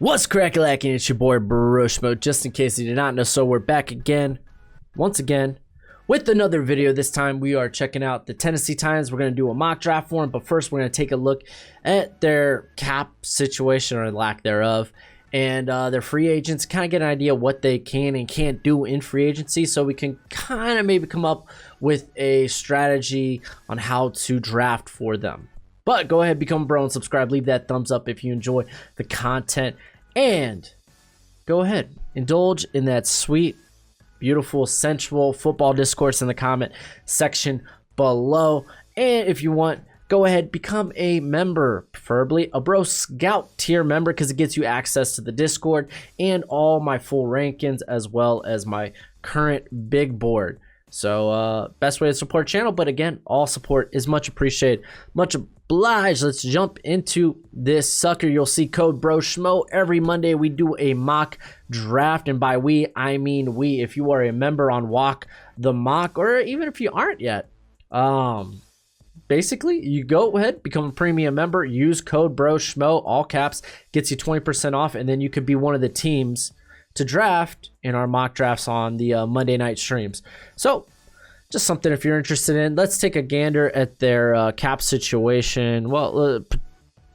What's crack-a-lackin'? It's your boy Broshmo. Just in case you did not know, so we're back again, once again, with another video. This time we are checking out the Tennessee Titans. We're going to do a mock draft for them, but first we're going to take a look at their cap situation or lack thereof, and their free agents, kind of get an idea what they can and can't do in free agency, so we can kind of maybe come up with a strategy on how to draft for them. But go ahead, become a bro and subscribe. Leave that thumbs up if you enjoy the content. And go ahead, indulge in that sweet, beautiful, sensual football discourse in the comment section below. And if you want, go ahead, become a member, preferably a Bro Scout tier member, because it gets you access to the Discord and all my full rankings, as well as my current big board. So best way to support the channel, but again, all support is much appreciated, much obliged. Let's jump into this sucker. You'll see code BROSHMO every Monday. We do a mock draft, and by we I mean we. If you are a member on Walk the Mock, or even if you aren't yet, basically you go ahead, become a premium member, use code BROSHMO, all caps, gets you 20% off, and then you could be one of the teams to draft in our mock drafts on the Monday night streams. So just something if you're interested in. Let's take a gander at their cap situation. Well,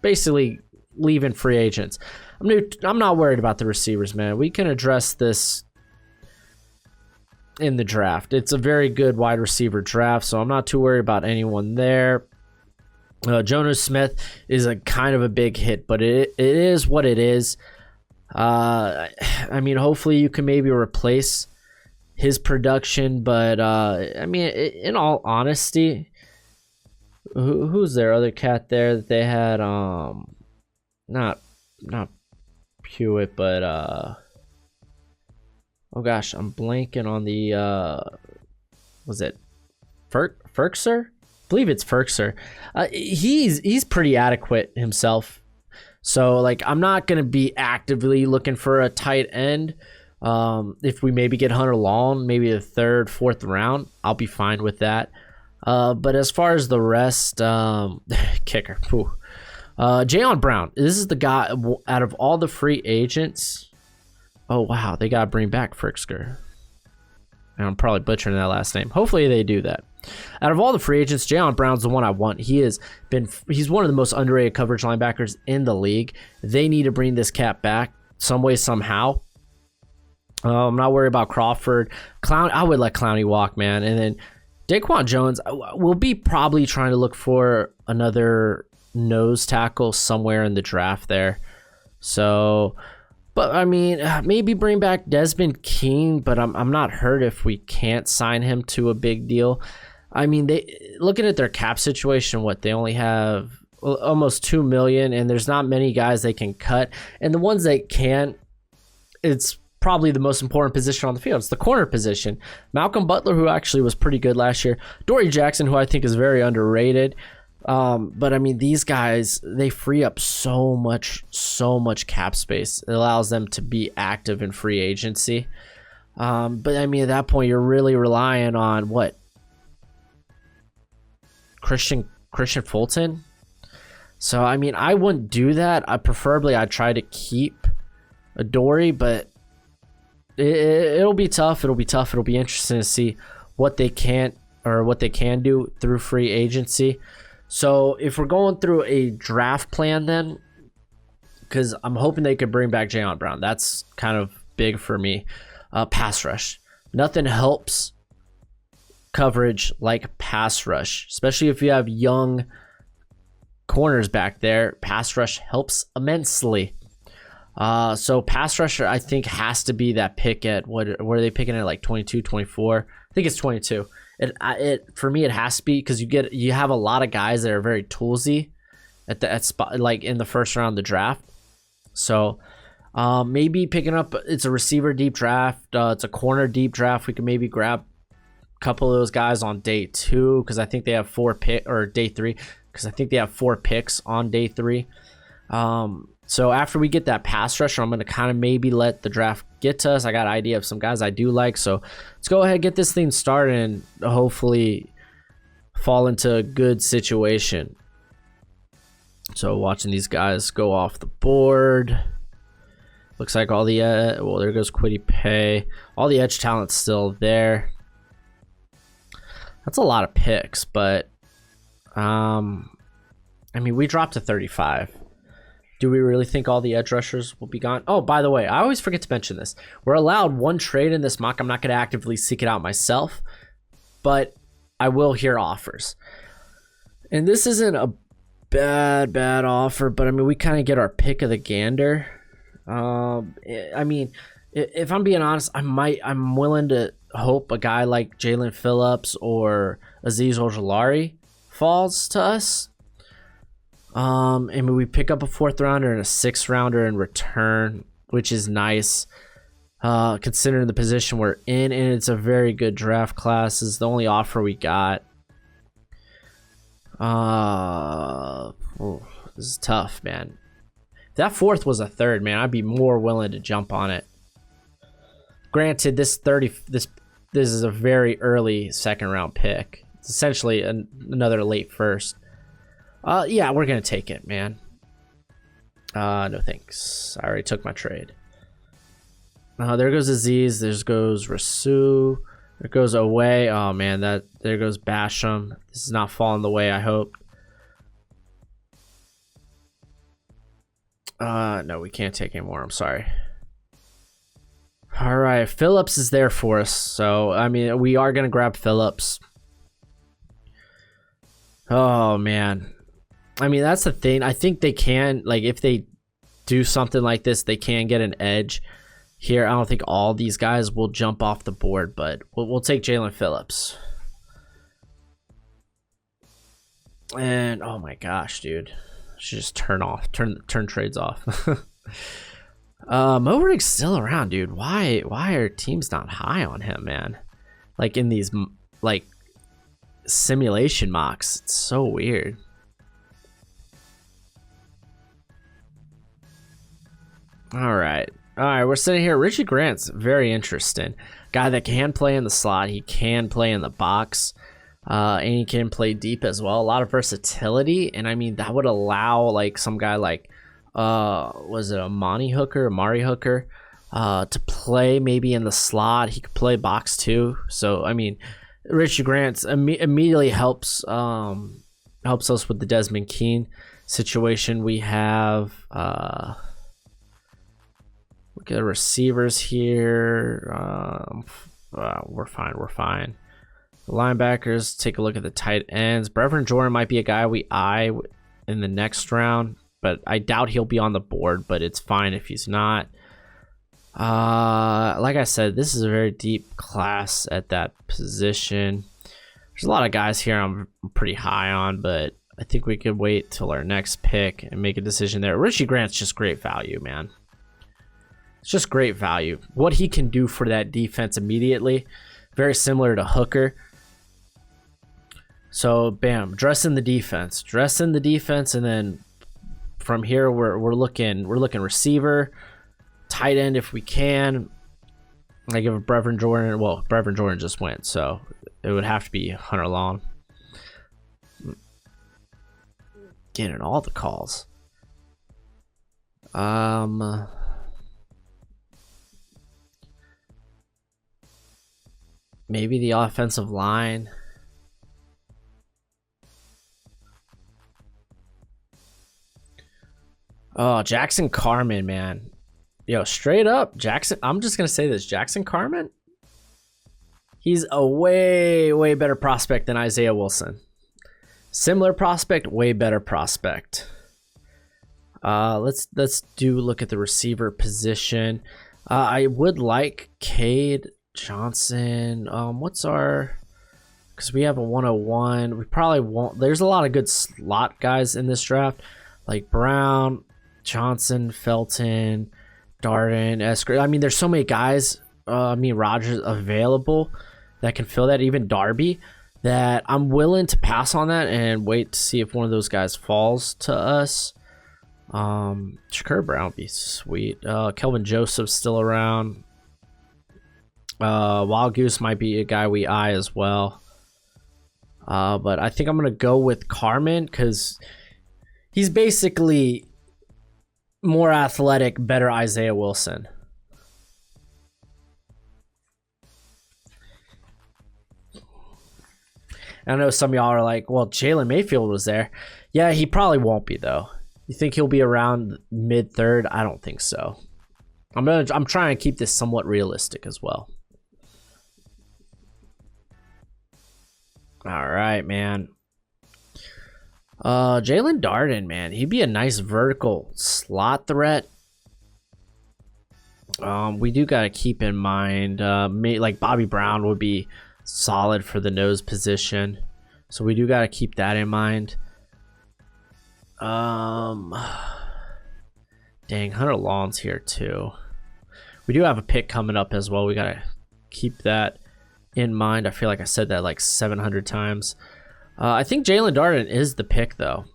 basically leaving free agents. I'm not worried about the receivers, man. We can address this in the draft. It's a very good wide receiver draft, so I'm not too worried about anyone there. Jonas Smith is a kind of a big hit, but it is what it is. I mean, hopefully you can maybe replace his production, but I mean, in all honesty, who's their other cat there that they had? Not Hewitt, but oh gosh, I'm blanking on the was it Ferkser? I believe it's Ferkser. He's pretty adequate himself. So, like, I'm not going to be actively looking for a tight end. If we maybe get Hunter Long, maybe the third, fourth round, I'll be fine with that. But as far as the rest, kicker. Jayon Brown. This is the guy out of all the free agents. Oh, wow. They got to bring back Fricksker. And I'm probably butchering that last name. Hopefully they do that. Out of all the free agents, Jayon Brown's the one I want. He's one of the most underrated coverage linebackers in the league. They need to bring this cat back some way, somehow. I'm not worried about Crawford. I would let Clowney walk, man. And then Daquan Jones, we'll be probably trying to look for another nose tackle somewhere in the draft there. So, but I mean, maybe bring back Desmond King, but I'm not hurt if we can't sign him to a big deal. I mean, looking at their cap situation, they only have almost $2 million, and there's not many guys they can cut. And the ones they can, it's probably the most important position on the field. It's the corner position. Malcolm Butler, who actually was pretty good last year. Dory Jackson, who I think is very underrated. But I mean, these guys, they free up so much cap space. It allows them to be active in free agency. But I mean, at that point, you're really relying on what? Christian Fulton. So I mean, I wouldn't do that. I'd try to keep Adoree', but it'll be tough. It'll be interesting to see what they can do through free agency. So if we're going through a draft plan, then, because I'm hoping they could bring back Jayon Brown, that's kind of big for me. Pass rush, nothing helps coverage like pass rush, especially if you have young corners back there. Pass rush helps immensely. So pass rusher, I think, has to be that pick at what are they picking at, like 22, 24? I think it's 22. For me, it has to be, because you have a lot of guys that are very toolsy at spot, like in the first round of the draft. So maybe picking up, it's a receiver deep draft, it's a corner deep draft. We can maybe grab a couple of those guys on day 2, because I think they have 4 pick, or day 3, because I think they have 4 picks on day 3. So after we get that pass rusher, I'm going to kind of maybe let the draft get to us. I got an idea of some guys I do like. So let's go ahead and get this thing started and hopefully fall into a good situation. So watching these guys go off the board. Looks like all the well, there goes Quiddy Pay. All the edge talent's still there. That's a lot of picks, but I mean, we dropped to 35. Do we really think all the edge rushers will be gone? Oh, by the way, I always forget to mention this. We're allowed one trade in this mock. I'm not going to actively seek it out myself, but I will hear offers. And this isn't a bad offer, but I mean, we kind of get our pick of the gander. I mean, if I'm being honest, I'm willing to hope a guy like Jalen Phillips or Azeez Ojulari falls to us. And we pick up a 4th rounder and a 6th rounder in return, which is nice, considering the position we're in, and it's a very good draft class. This is the only offer we got. This is tough, man. If that 4th was a 3rd, man, I'd be more willing to jump on it. Granted, this is a very early 2nd round pick. It's essentially another late 1st. Yeah, we're gonna take it, man. No thanks. I already took my trade. There goes Azeez. There goes Rasu. There goes Away. Oh man, there goes Basham. This is not falling the way I hoped. No, we can't take anymore. I'm sorry. All right, Phillips is there for us, so I mean, we are gonna grab Phillips. Oh man. I mean, that's the thing. I think they can, like, if they do something like this, they can get an edge here. I don't think all these guys will jump off the board, but we'll take Jalen Phillips. And oh my gosh, dude, I should just turn trades off. Moberg's still around, dude. Why are teams not high on him, man? Like in these like simulation mocks, it's so weird. All right, we're sitting here. Richie Grant's very interesting. Guy that can play in the slot. He can play in the box. And he can play deep as well. A lot of versatility. And I mean, that would allow like some guy like, was it Amari Hooker, to play maybe in the slot. He could play box too. So, I mean, Richie Grant immediately helps us with the Desmond Keene situation. We have, look at the receivers here. We're fine. The linebackers, take a look at the tight ends. Brevin Jordan might be a guy we eye in the next round, but I doubt he'll be on the board, but it's fine if he's not. Like I said, this is a very deep class at that position. There's a lot of guys here I'm pretty high on, but I think we could wait till our next pick and make a decision there. Richie Grant's just great value, man. It's just great value. What he can do for that defense immediately, very similar to Hooker. So, bam, dress in the defense, and then from here we're looking receiver, tight end if we can. Like if Brevin Jordan just went, so it would have to be Hunter Long. Getting all the calls. Maybe the offensive line. Oh, Jackson Carman, man. Yo, straight up, Jackson. I'm just going to say this. Jackson Carman, he's a way better prospect than Isaiah Wilson. Similar prospect, way better prospect. Let's look at the receiver position. I would like Cade Johnson. What's our... Because we have a 101. We probably won't... There's a lot of good slot guys in this draft. Like Brown, Johnson, Felton, Darden, Esker. I mean, there's so many guys, Rogers available that can fill that, even Darby, that I'm willing to pass on that and wait to see if one of those guys falls to us. Shakur Brown would be sweet. Kelvin Joseph's still around. Wild Goose might be a guy we eye as well. But I think I'm going to go with Carman because he's basically more athletic, better Isaiah Wilson. I know some of y'all are like, well, Jalen Mayfield was there. Yeah, he probably won't be though. You think he'll be around mid third? I don't think so. I'm trying to keep this somewhat realistic as well. All right, man. Jalen Darden, man, he'd be a nice vertical slot threat. We do gotta keep in mind, like Bobby Brown would be solid for the nose position, so we do gotta keep that in mind. Dang, Hunter Long's here too. We do have a pick coming up as well. We gotta keep that in mind. I feel like I said that like 700 times. I think Jalen Darden is the pick though.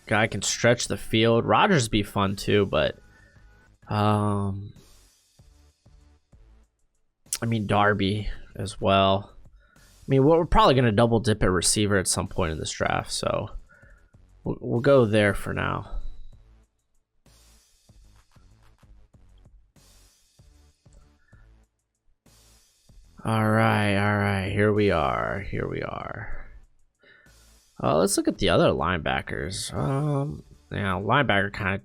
Guy can stretch the field. Rodgers be fun too, but I mean Darby as well. I mean, we're probably gonna double dip at receiver at some point in this draft, so we'll go there for now. All right. Here we are. Let's look at the other linebackers. Yeah, linebacker kind of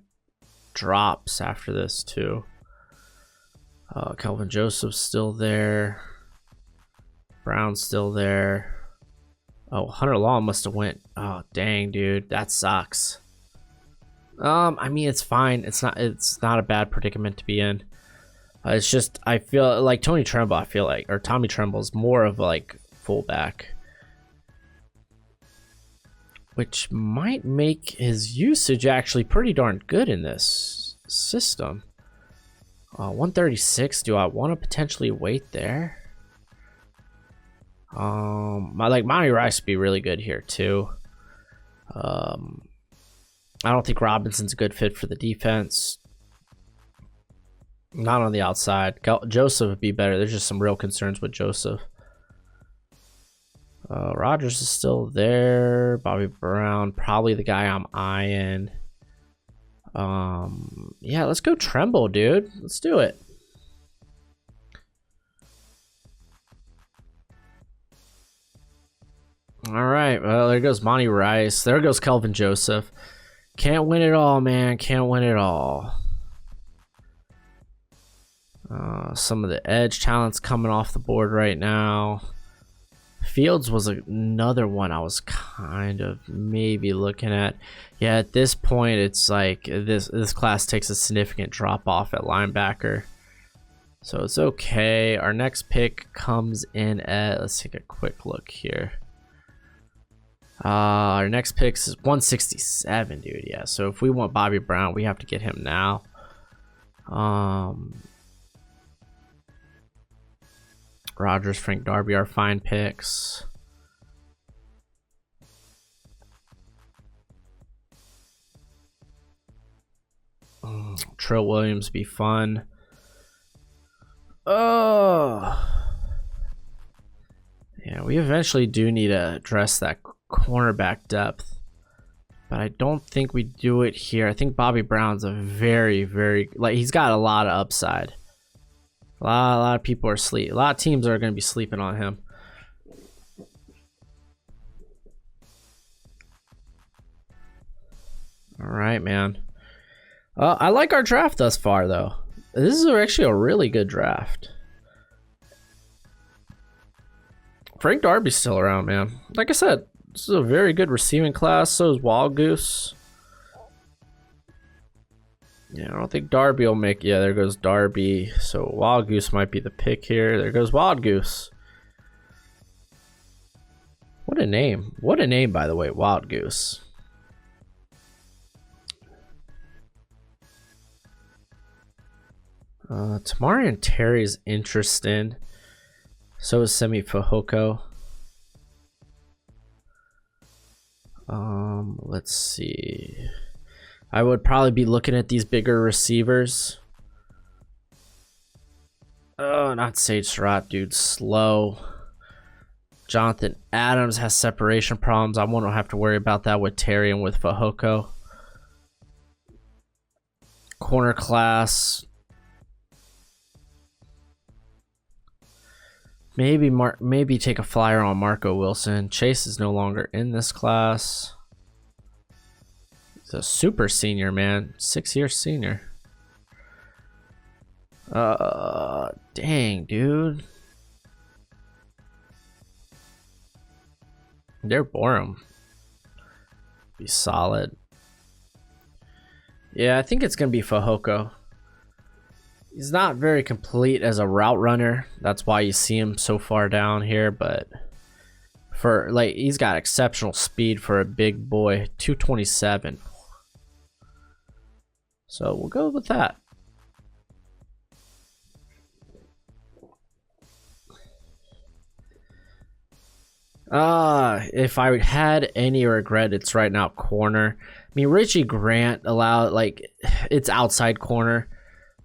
drops after this too. Kelvin Joseph's still there. Brown's still there. Oh, Hunter Long must have went. Oh, dang, dude, that sucks. I mean, it's fine. It's not a bad predicament to be in. It's just I feel like Tommy Tremble is more of like fullback, which might make his usage actually pretty darn good in this system. 136. Do I want to potentially wait there? I like Monty Rice would be really good here too. I don't think Robinson's a good fit for the defense. Not on the outside. Joseph would be better. There's just some real concerns with Joseph. Rodgers is still there. Bobby Brown, probably the guy I'm eyeing. Yeah, let's go Tremble, dude. Let's do it. All right. Well, there goes Monty Rice. There goes Kelvin Joseph. Can't win it all, man. Can't win it all. Some of the edge talents coming off the board right now. Fields was another one I was kind of maybe looking at. Yeah, at this point, it's like this class takes a significant drop off at linebacker. So it's okay. Our next pick comes in at, let's take a quick look here. Our next pick is 167, dude. Yeah, so if we want Bobby Brown, we have to get him now. Rodgers, Frank Darby are fine picks. Trill Williams be fun. Oh, yeah, we eventually do need to address that cornerback depth, but I don't think we do it here. I think Bobby Brown's a very like he's got a lot of upside. A lot of people are sleep. A lot of teams are going to be sleeping on him. All right, man. I like our draft thus far, though. This is actually a really good draft. Frank Darby's still around, man. Like I said, this is a very good receiving class. So is Wild Goose. Yeah, I don't think Darby will make. Yeah, there goes Darby. So Wild Goose might be the pick here. There goes Wild Goose. What a name. What a name, by the way, Wild Goose. Tamarian Terry's interesting. So is Semi Fehoko. Let's see. I would probably be looking at these bigger receivers. Oh, not Sage Surratt, dude. Slow. Jonathan Adams has separation problems. I won't have to worry about that with Terry and with Fehoko. Corner class. Maybe take a flyer on Marco Wilson. Chase is no longer in this class. He's a super senior, man. 6-year senior. Dang, dude. They're Borum. Be solid. Yeah, I think it's gonna be Fehoko. He's not very complete as a route runner. That's why you see him so far down here, but for like he's got exceptional speed for a big boy. 227. So we'll go with that. If I had any regret, it's right now corner. I mean, Richie Grant allowed, like, it's outside corner.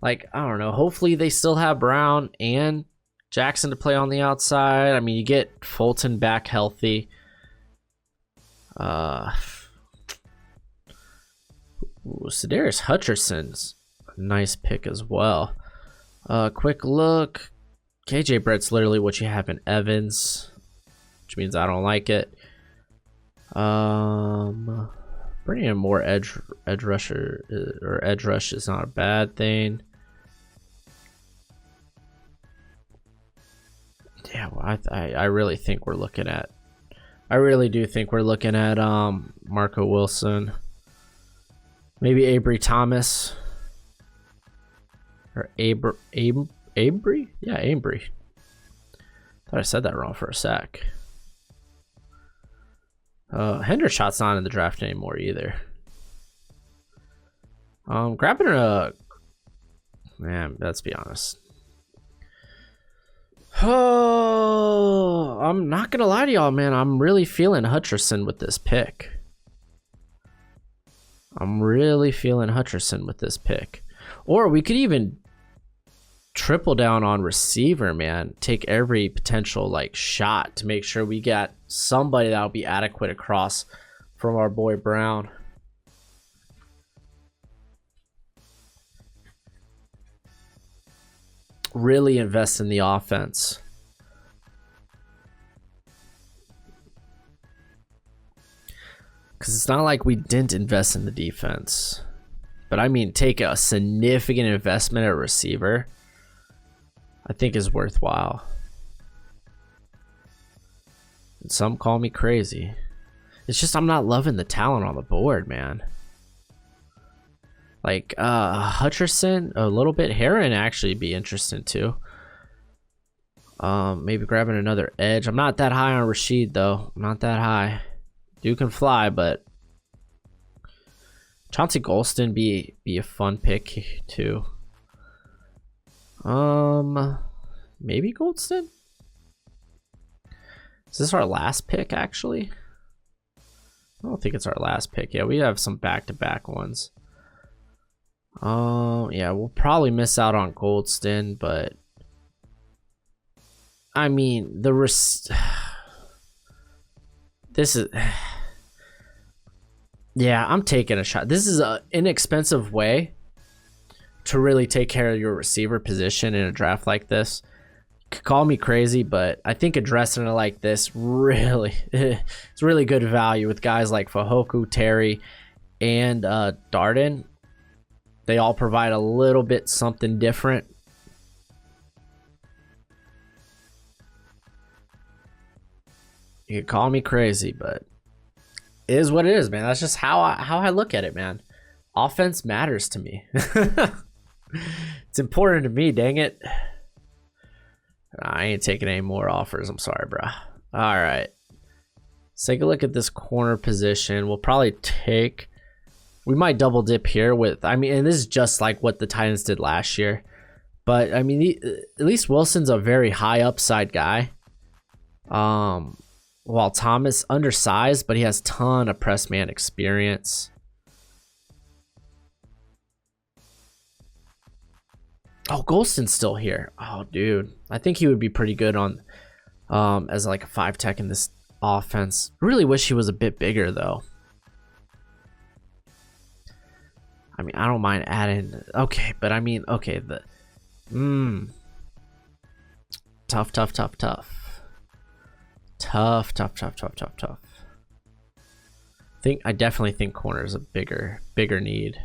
Like, I don't know. Hopefully they still have Brown and Jackson to play on the outside. I mean, you get Fulton back healthy. Cedarius Hutcherson's a nice pick as well. Quick look. KJ Brett's literally what you have in Evans, which means I don't like it. Bringing in more edge rusher or edge rush is not a bad thing. Yeah, well, I really think we're looking at. I really do think we're looking at Marco Wilson, maybe Avery Thomas, or Ambry. Yeah, Ambry. Thought I said that wrong for a sec. Hendershot's not in the draft anymore either. Grabbing a man, let's be honest. Oh, I'm not gonna lie to y'all, man. I'm really feeling Hutcherson with this pick. Or we could even triple down on receiver, man. Take every potential like shot to make sure we got somebody that'll be adequate across from our boy Brown. Really invest in the offense. Because it's not like we didn't invest in the defense. But I mean, take a significant investment at receiver, I think is worthwhile. And some call me crazy. It's just I'm not loving the talent on the board, man. Like Hutcherson, a little bit. Heron actually be interesting too. Maybe grabbing another edge. I'm not that high on Rashid though. I'm not that high. Dude can fly, but Chauncey Golston be a fun pick too. Maybe Goldston? Is this our last pick actually? I don't think it's our last pick. Yeah, we have some back-to-back ones. Yeah, we'll probably miss out on Goldston, but I mean, this is yeah, I'm taking a shot. This is an inexpensive way to really take care of your receiver position in a draft like this. Call me crazy, but I think addressing it like this really it's really good value with guys like Fehoko, Terry, and Darden. They all provide a little bit something different. You can call me crazy, but it is what it is, man. That's just how I look at it, man. Offense matters to me. It's important to me, dang it. I ain't taking any more offers. I'm sorry, bro. All right. Let's take a look at this corner position. We'll probably take... We might double dip here with... I mean, and this is just like what the Titans did last year. But, I mean, at least Wilson's a very high upside guy. While Thomas, undersized, but he has a ton of press man experience. Oh, Golston's still here. Oh, dude. I think he would be pretty good on as like a 5-tech in this offense. Really wish he was a bit bigger, though. I mean, I don't mind adding. Okay, but I mean, okay, the tough. I definitely think corner is a bigger need.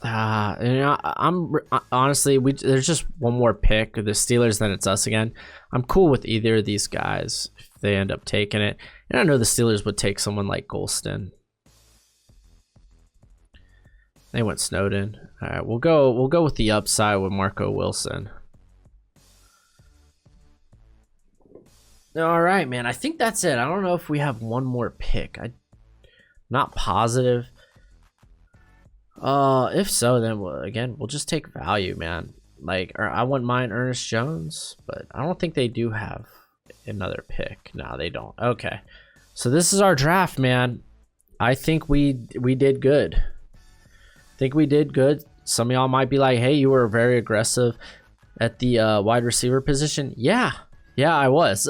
I'm honestly, there's just one more pick, the Steelers, then it's us again. I'm cool with either of these guys if they end up taking it. And I know the Steelers would take someone like Golston. They went Snowden. All right, we'll go with the upside with Marco Wilson. All right, man. I think that's it. I don't know if we have one more pick. I'm not positive. If so, then we'll just take value, man. Like, I wouldn't mind Ernest Jones, but I don't think they do have another pick. No, they don't. Okay, so this is our draft, man. I think we did good. Some of y'all might be like, hey, you were very aggressive at the wide receiver position. Yeah, I was.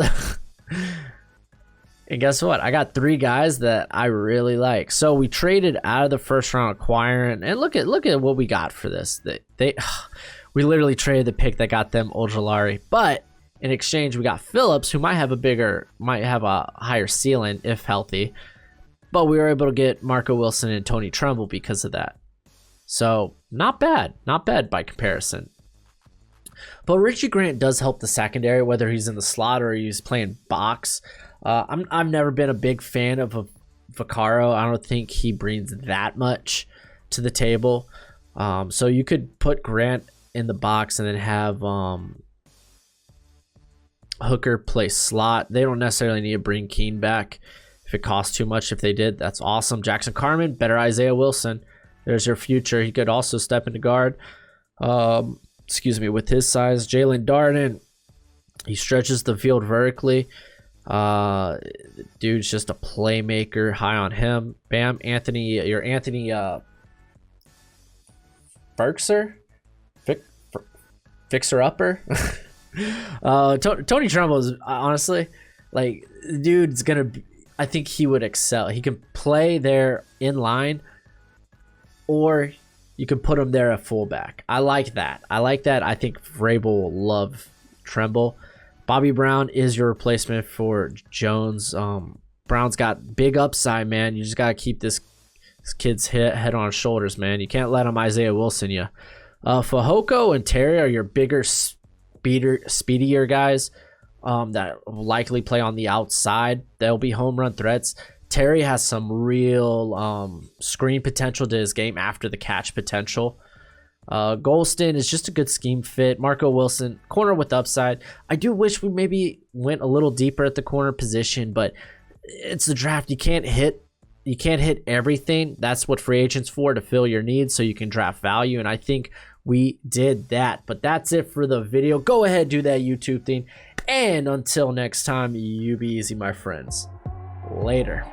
And guess what? I got 3 guys that I really like. So we traded out of the first round acquiring, and look at what we got for this. We literally traded the pick that got them Ojulari, but in exchange we got Phillips, who might have a higher ceiling if healthy. But we were able to get Marco Wilson and Tony Tremble because of that. So not bad by comparison. But Richie Grant does help the secondary, whether he's in the slot or he's playing box. I've never been a big fan of Vaccaro. I don't think he brings that much to the table. So you could put Grant in the box and then have Hooker play slot. They don't necessarily need to bring Keene back if it costs too much. If they did, that's awesome. Jackson Carman, better Isaiah Wilson. There's your future. He could also step into guard. With his size. Jalen Darden, he stretches the field vertically. Dude's just a playmaker. High on him. Bam, Anthony, your Anthony Fixer upper. Tony Tremble is honestly, like, dude's gonna be, I think he would excel. He can play there in line, or you can put him there at fullback. I like that. I think Vrabel will love Tremble. Bobby Brown is your replacement for Jones. Brown's got big upside, man. You just got to keep this kid's head on his shoulders, man. You can't let him Isaiah Wilson you. Fehoko and Terry are your bigger, speedier guys that will likely play on the outside. They'll be home run threats. Terry has some real screen potential to his game after the catch potential. Golston is just a good scheme fit. Marco Wilson, corner with upside. I do wish we maybe went a little deeper at the corner position, but it's the draft. You can't hit everything. That's what free agents for, to fill your needs so you can draft value, and I think we did that. But that's it for the video. Go ahead, do that YouTube thing, and until next time, you be easy, my friends. Later.